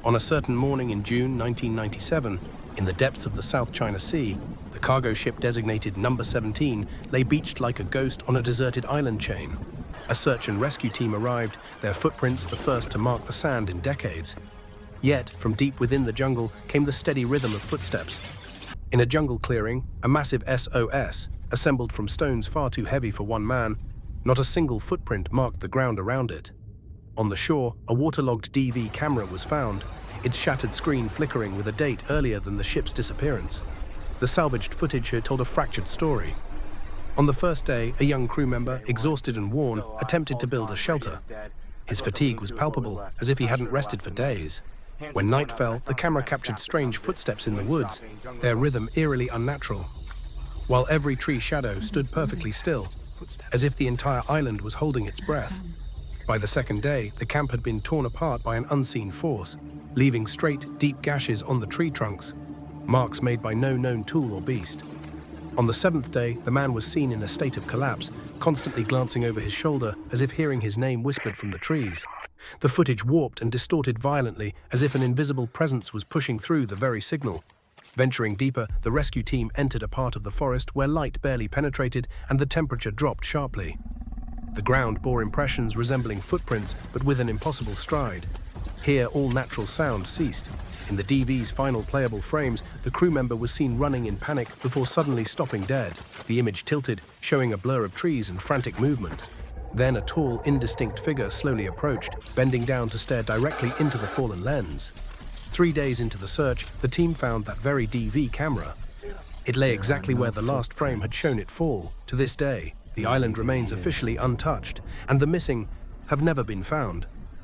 On a certain morning in June 1997, in the depths of the South China Sea, the cargo ship designated Number 17 lay beached like a ghost on a deserted island chain. A search and rescue team arrived, their footprints the first to mark the sand in decades. Yet, from deep within the jungle came the steady rhythm of footsteps. In a jungle clearing, a massive SOS, assembled from stones far too heavy for one man, not a single footprint marked the ground around it. On the shore, a waterlogged DV camera was found, its shattered screen flickering with a date earlier than the ship's disappearance. The salvaged footage had told a fractured story. On the first day, a young crew member, exhausted and worn, attempted to build a shelter. His fatigue was palpable, as if he hadn't rested for days. When night fell, the camera captured strange footsteps in the woods, their rhythm eerily unnatural, while every tree shadow stood perfectly still, as if the entire island was holding its breath. By the second day, the camp had been torn apart by an unseen force, leaving straight, deep gashes on the tree trunks, marks made by no known tool or beast. On the seventh day, the man was seen in a state of collapse, constantly glancing over his shoulder as if hearing his name whispered from the trees. The footage warped and distorted violently, as if an invisible presence was pushing through the very signal. Venturing deeper, the rescue team entered a part of the forest where light barely penetrated and the temperature dropped sharply. The ground bore impressions resembling footprints, but with an impossible stride. Here, all natural sound ceased. In the DV's final playable frames, the crew member was seen running in panic before suddenly stopping dead. The image tilted, showing a blur of trees and frantic movement. Then a tall, indistinct figure slowly approached, bending down to stare directly into the fallen lens. 3 days into the search, the team found that very DV camera. It lay exactly where the last frame had shown it fall. To this day, the island remains officially untouched, and the missing have never been found.